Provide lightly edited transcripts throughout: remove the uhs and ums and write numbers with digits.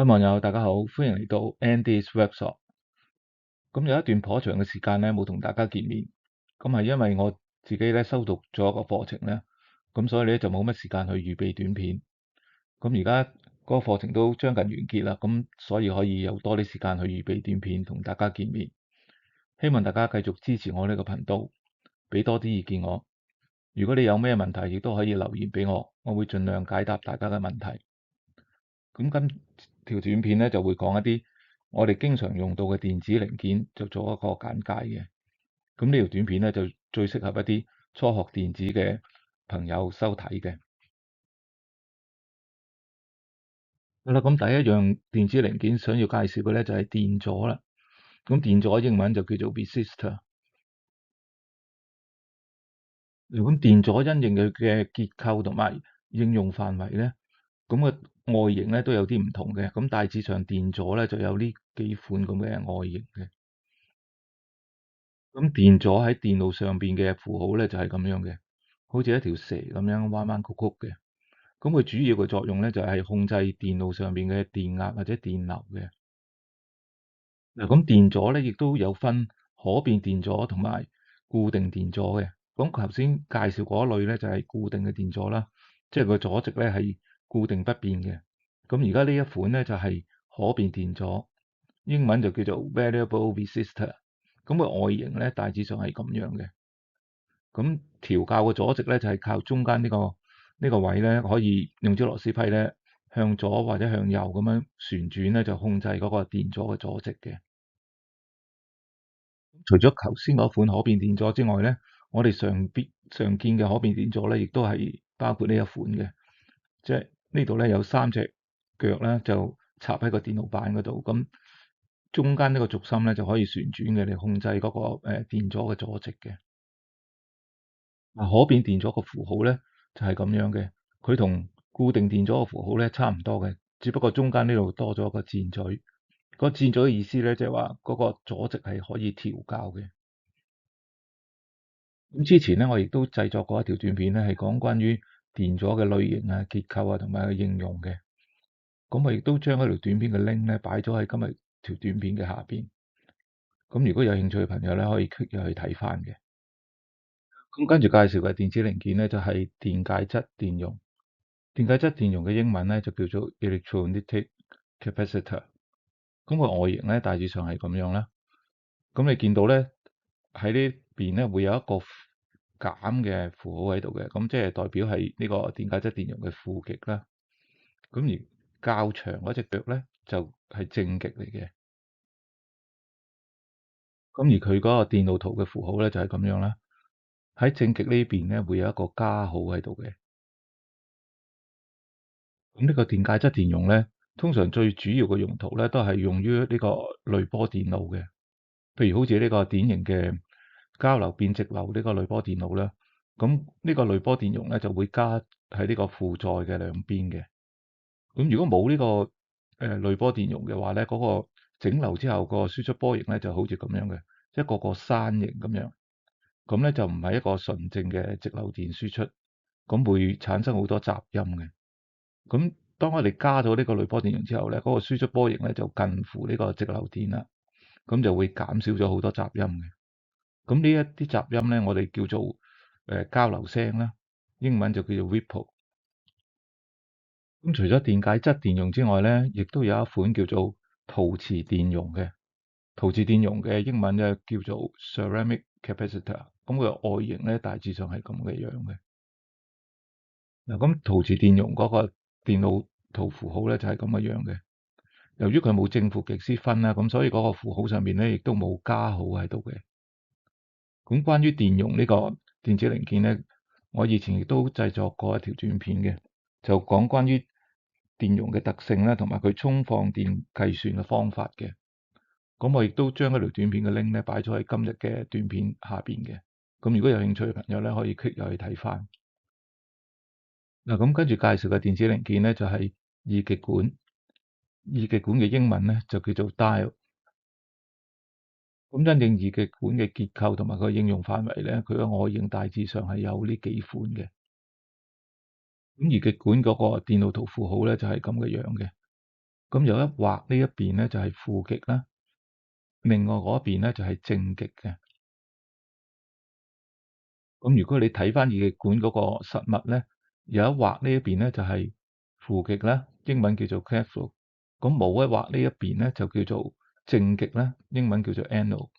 各位網友，大家好，歡迎嚟到 Andy's Workshop。咁有一段頗長嘅時間咧冇同大家見面，咁係因為我自己咧修讀咗一個課程咧，咁所以咧就冇乜時間去預備短片。咁而家嗰個課程都將近完結啦，咁所以可以有多啲時間去預備短片同大家見面。希望大家繼續支持我呢個頻道，俾多啲意見我。如果你有咩問題，亦都可以留言俾我，我會盡量解答大家嘅問題。咁今條短片咧就會講一啲我哋經常用到嘅電子零件，就做一個簡介嘅。咁呢條短片咧就最適合一啲初學電子嘅朋友收睇嘅。好啦，咁第一樣電子零件想要介紹嘅咧就係電阻啦。咁電阻英文就叫做 resistor。咁電阻因應佢嘅結構同埋應用範圍咧，咁個外形咧都有啲唔同嘅。咁大致上電阻咧就有呢幾款咁嘅外形嘅。咁電阻喺電路上邊嘅符號咧就係咁樣嘅，好似一條蛇咁樣彎彎曲曲嘅。咁佢主要嘅作用咧就係控制電路上邊嘅電壓或者電流嘅。嗱，咁電阻咧亦都有分可變電阻同埋固定電阻嘅。咁頭先介紹嗰一類咧就係固定嘅電阻啦，即係個阻值咧係固定不變嘅。咁而家呢一款咧就係可變電阻，英文就叫做 variable resistor。咁個外形咧大致上係咁樣嘅。咁調校嘅阻值咧就係靠中間呢個位咧，可以用支螺絲批咧向左或者向右咁樣旋轉咧，就控制嗰個電阻嘅阻值嘅。除咗頭先嗰款可變電阻之外咧，我哋常見嘅可變電阻咧，亦都係包括呢一款嘅，即係呢度咧有三隻腳咧就插喺個電路板嗰度，咁中間呢個軸心咧就可以旋轉嘅嚟控制嗰個電阻嘅阻值嘅。可變電阻個符號咧就係咁樣嘅，佢同固定電阻個符號咧差唔多嘅，只不過中間呢度多咗個箭嘴。個箭嘴嘅意思咧，即係話嗰個阻值係可以調校嘅。咁之前咧，我亦都製作過一條短片咧，係講關於電阻嘅類型啊、結構啊同埋個應用嘅。咁我亦都將嗰條短片嘅 link 咧擺咗喺今日條短片嘅下邊。咁如果有興趣嘅朋友咧，可以 click 入去睇翻嘅。咁跟住介紹嘅電子零件咧，就係電介質電容。電介質電容嘅英文咧就叫做 electrolytic capacitor。咁個外形咧大致上係咁樣啦。咁你見到咧喺呢邊咧會有一個減嘅符號喺度嘅，咁即係代表係呢個電介質電容嘅負極啦。咁而較長嗰隻腳咧就係正極嚟嘅。咁而佢嗰個電路圖嘅符號咧就係咁樣啦。喺正極呢邊咧會有一個加號喺度嘅。咁呢個電介質電容咧，通常最主要嘅用途咧都係用於呢個濾波電路嘅。譬如好似呢個典型嘅交流變直流呢個濾波電路啦，咁呢個濾波電容咧就會加喺呢個負載嘅兩邊嘅。咁如果冇呢個濾波電容嘅話咧，嗰個整流之後個輸出波形咧就好似咁樣嘅，一個個山形咁樣。咁咧就唔係一個純正嘅直流電輸出，咁會產生好多雜音嘅。咁當我哋加咗呢個濾波電容之後咧，嗰個輸出波形咧就近乎呢個直流電啦，咁就會減少咗好多雜音嘅。咁呢一啲雜音咧，我哋叫做交流聲啦，英文就叫做 ripple。咁除咗電介質電容之外咧，亦都有一款叫做陶瓷電容嘅。陶瓷電容嘅英文咧叫做 ceramic capacitor。咁佢嘅外形咧大致上係咁嘅樣嘅。嗱，咁陶瓷電容嗰個電路圖符號咧就係咁嘅樣嘅。由於佢冇正負極之分啦，咁所以嗰個符號上面咧亦都冇加號喺度嘅。咁關於電容呢個電子零件咧，我以前亦都製作過一條短片嘅，就講關於電容嘅特性啦，同埋佢充放電計算嘅方法嘅。咁我亦都將嗰條短片嘅 link 咧擺咗喺今日嘅短片下邊嘅。咁如果有興趣嘅朋友咧，可以 click 入去睇翻。嗱，咁跟住介紹嘅電子零件咧就係二極管。二極管嘅英文咧就叫做 diode。咁因應二極管嘅結構同埋個應用範圍咧，佢嘅外形大致上係有呢幾款嘅。咁二極管嗰個電路圖符號咧就係咁嘅樣嘅。咁有一畫呢一邊咧就係負極啦，另外嗰一邊咧就係正極嘅。咁如果你睇翻二極管嗰個實物咧，有一畫呢一邊咧就係負極啦，英文叫做 cathode。咁冇一畫呢一邊咧就叫做正極啦，英文叫做 anode。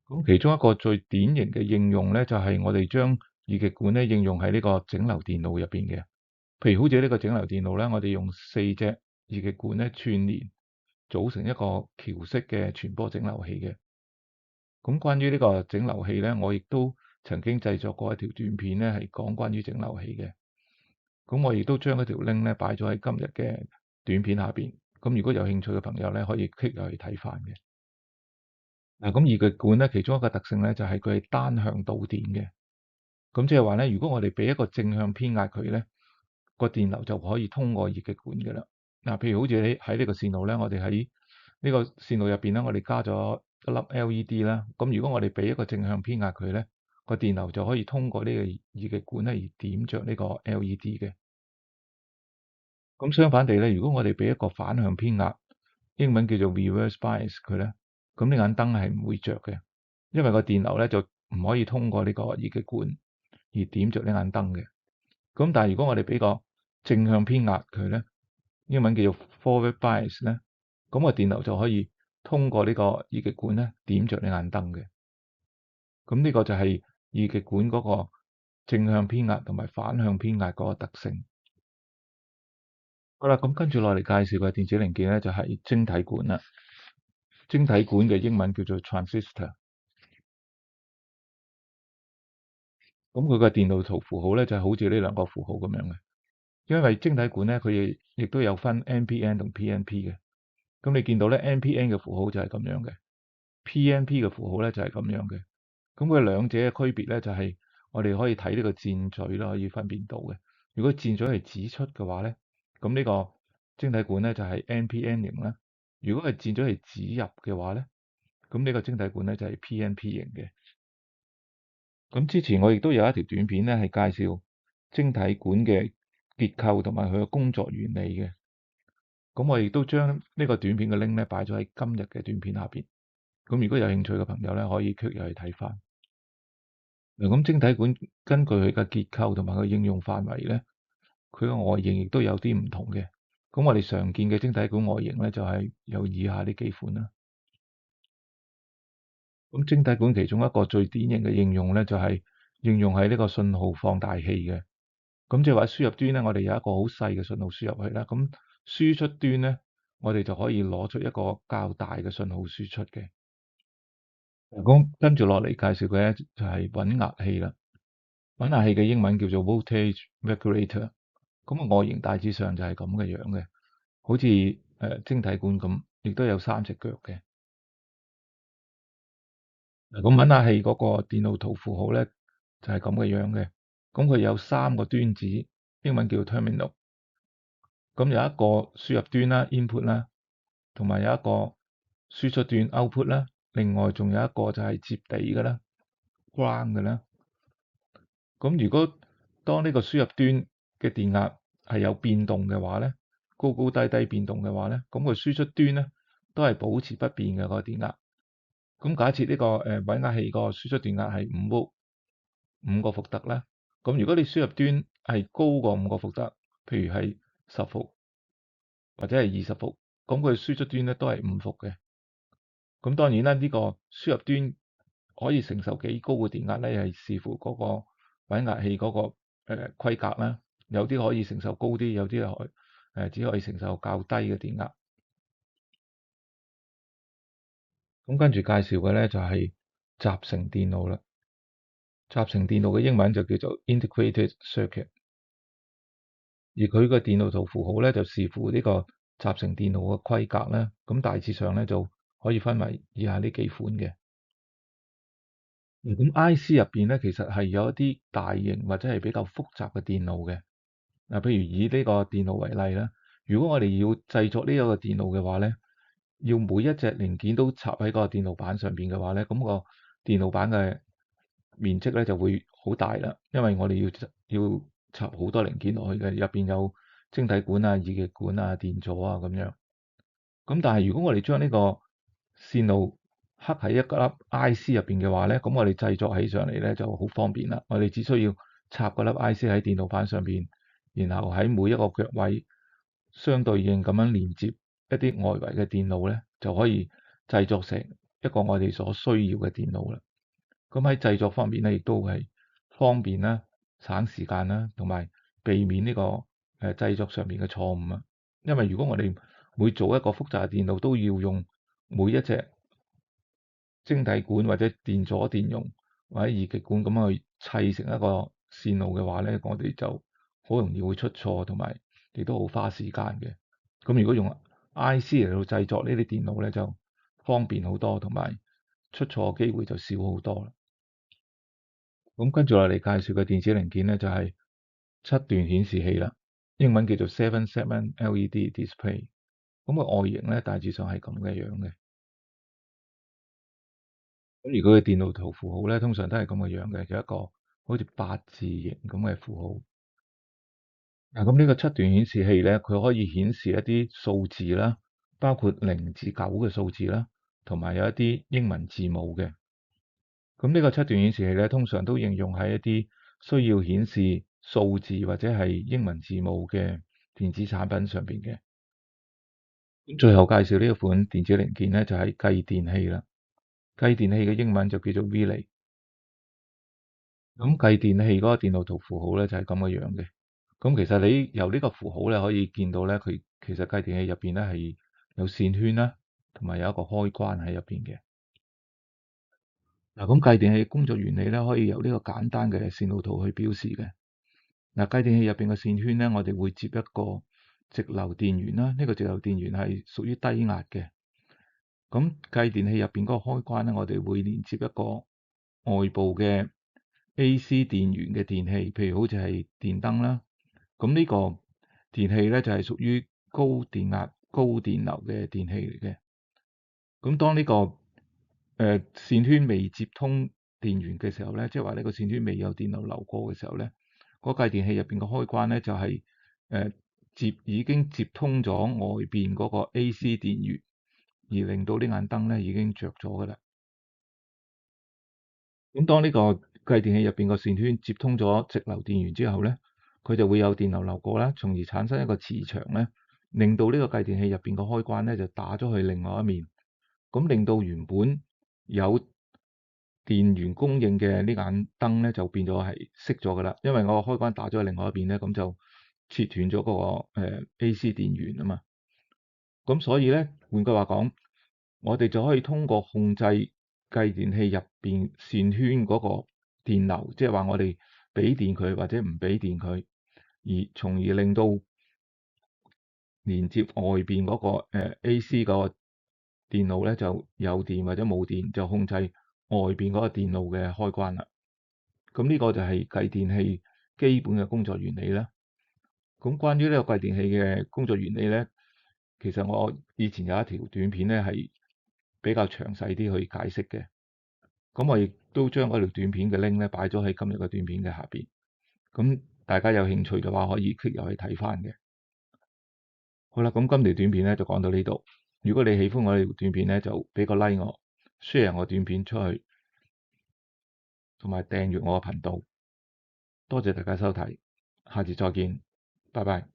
咁其中一個最典型嘅應用咧，就係我哋將二極管咧應用喺呢個整流電路入邊嘅。譬如好似呢個整流電路咧，我哋用4隻二極管咧串連，組成一個橋式嘅傳波整流器嘅。咁關於呢個整流器咧，我亦都曾經製作過一條短片咧，係講關於整流器嘅。咁我亦都將嗰條 link 咧擺咗喺今日嘅短片下邊。咁如果有興趣嘅朋友咧，可以 click 入去睇翻嘅。嗱，咁二極管咧，其中一個特性咧就係佢係單向導電嘅。咁即係話咧，如果我哋俾一個正向偏壓佢咧，個電流就可以通過二極管嘅啦。嗱，譬如好似你喺呢個線路咧，我哋喺呢個線路入邊咧，我哋加咗一粒 LED 啦。咁如果我哋俾一個正向偏壓佢咧，個電流就可以通過呢個二極管咧而點着呢個 LED 嘅。咁相反地咧，如果我哋俾一個反向偏壓，英文叫做 reverse bias 佢咧，咁呢盞燈係唔會着嘅，因為個電流咧就唔可以通過呢個二極管而點着呢盞燈嘅。咁但係如果我哋俾個正向偏壓佢咧，英文叫做 forward bias 咧，咁個電流就可以通過呢個二極管咧點着呢盞燈嘅。咁呢個就係二極管嗰個正向偏壓同埋反向偏壓嗰個特性。好啦，咁跟住落嚟介紹嘅電子零件咧就係晶體管啦。晶體管嘅英文叫做 transistor。咁佢個電路圖符號咧就係好似呢兩個符號咁樣嘅。因為晶體管咧佢亦都有分 NPN 同 PNP 嘅。咁你見到咧 NPN 嘅符號就係咁樣嘅，PNP 嘅符號咧就係咁樣嘅。咁佢兩者嘅區別咧就係我哋可以睇呢個箭嘴啦，可以分辨到嘅。如果箭嘴係指出嘅話咧，咁呢個晶體管咧就係 NPN 型啦。如果係箭嘴係指入嘅話咧，咁呢個晶體管咧就係 PNP 型嘅。咁之前我亦都有一條短片咧係介紹晶體管嘅結構同埋佢嘅工作原理嘅。咁我亦都將呢個短片嘅 link 咧擺咗喺今日嘅短片下邊。咁如果有興趣嘅朋友咧，可以 click 入去睇翻。嗱，咁晶體管根據佢嘅結構同埋佢應用範圍咧，佢嘅外形亦都有啲唔同嘅。咁我哋常見嘅晶體管外形咧，就係有以下呢幾款啦。咁晶體管其中一個最典型嘅應用咧，就係應用喺呢個信號放大器嘅。咁即係話輸入端咧，我哋有一個好細嘅信號輸入去啦。咁輸出端咧，我哋就可以攞出一個較大嘅信號輸出嘅。咁跟住落嚟介紹嘅咧就係穩壓器啦。穩壓器嘅英文叫做 voltage regulator。咁個外形大致上就係咁嘅樣嘅，好似晶體管咁，亦都有3隻腳嘅。嗱，咁穩壓器嗰個電路圖符號咧就係咁嘅樣嘅。咁佢有3個端子，英文叫 terminal。咁有一個輸入端啦 input 啦，同埋有一個輸出端 output 啦。另外仲有一個就係接地嘅啦 ground 嘅啦。咁如果當呢個輸入端嘅電壓係有變動嘅話咧，高高低低變動嘅話咧，咁個輸出端咧都係保持不變嘅個電壓。咁假設呢個穩壓器個輸出電壓係5個伏特啦。咁如果你輸入端係高過5個伏特，譬如係10伏或者係20伏，咁佢輸出端咧都係5伏嘅。咁當然啦，呢個輸入端可以承受幾高嘅電壓咧，係視乎嗰個穩壓器嗰個規格啦。有啲可以承受高啲，有啲只可以承受較低嘅電壓。咁跟住介紹嘅咧就係集成電路啦。集成電路嘅英文就叫做 integrated circuit。而佢嘅電路圖符號咧就視乎呢個集成電路嘅規格啦。咁大致上咧就可以分為以下呢幾款嘅。咁 IC 入邊咧其實係有一啲大型或者係比較複雜嘅電路嘅。嗱，譬如以呢個電路為例啦，如果我哋要製作呢一個電路嘅話咧，要每一隻零件都插喺個電路板上邊嘅話咧，咁個電路板嘅面積咧就會好大啦，因為我哋要插好多零件落去嘅，入邊有晶體管啊、二極管啊、電阻啊咁樣。咁但係如果我哋將呢個線路刻喺一粒 IC 入邊嘅話咧，咁我哋製作起上嚟咧就好方便啦。我哋只需要插嗰粒 IC 喺電路板上邊，然後喺每一個腳位相對應咁樣連接一啲外圍嘅電路咧，就可以製作成一個我哋所需要嘅電路啦。咁喺製作方面咧，亦都係方便啦、省時間啦，同埋避免呢個製作上面嘅錯誤啊。因為如果我哋每做一個複雜嘅電路都要用每一隻晶體管或者電阻、電容或者二極管咁樣去砌成一個線路嘅話咧，我哋就好容易會出錯，同埋亦都好花時間嘅。咁如果用 IC 嚟到製作呢啲電路咧，就方便好多，同埋出錯機會就少好多啦。咁跟住落嚟介紹嘅電子零件咧，就係七段顯示器啦，英文叫做 Seven Segment LED Display。咁個外形咧大致上係咁嘅樣嘅。咁如果佢電路圖符號咧，通常都係咁嘅樣嘅，有一個好似八字形咁嘅符號。嗱，咁呢個七段顯示器咧，佢可以顯示一啲數字啦，包括0至9嘅數字啦，同埋有一啲英文字母嘅。咁呢個七段顯示器咧，通常都應用喺一啲需要顯示數字或者係英文字母嘅電子產品上邊嘅。最後介紹呢一款電子零件咧，就係繼電器啦。繼電器嘅英文就叫做 Relay。咁繼電器嗰個電路圖符號咧就係咁嘅樣嘅。咁其實你由呢個符號咧可以見到咧，佢其實繼電器入邊咧係有線圈啦，同埋有一個開關喺入邊嘅。嗱，咁繼電器工作原理咧可以由呢個簡單嘅線路圖去標示嘅。嗱，繼電器入邊嘅線圈咧，我哋會接一個直流電源啦，呢個直流電源係屬於低壓嘅。咁繼電器入邊嗰個開關咧，我哋會連接一個外部嘅 AC 電源嘅電器，譬如好似係電燈啦。咁呢個電器咧就係屬於高電壓、高電流嘅電器嚟嘅。咁當呢個線圈未接通電源嘅時候咧，即係話呢個線圈未有電流流過嘅時候咧，嗰繼電器入邊嘅開關咧就係已經接通咗外邊嗰個 AC 電源，而令到呢眼燈咧已經着咗㗎啦。咁當呢個繼電器入邊個線圈接通咗直流電源之後咧，佢就會有電流流過啦，從而產生一個磁場咧，令到呢個繼電器入邊個開關咧就打咗去另外一面，咁令到原本有電源供應嘅呢眼燈咧就變咗係熄咗㗎啦，因為我個開關打咗去另外一邊咧，咁就切斷咗嗰個AC 電源啊嘛。咁所以咧，換句話講，我哋就可以通過控制繼電器入邊線圈嗰個電流，即係話我哋俾電佢或者唔俾電佢，而從而令到連接外邊嗰個AC 個電路咧就有電或者冇電，就控制外邊嗰個電路嘅開關啦。咁呢個就係繼電器基本嘅工作原理啦。咁關於呢個繼電器嘅工作原理咧，其實我以前有一條短片咧係比較詳細啲去解釋嘅。咁我亦都將嗰條短片嘅 link 咧擺咗喺今日嘅短片嘅下邊。咁大家有興趣嘅話，可以 click 入去睇翻嘅。好啦，咁今條短片咧就講到呢度。如果你喜歡我條短片咧，就俾個 like 我，share 我短片出去，同埋訂閱我嘅頻道。多謝大家收睇，下次再見，拜拜。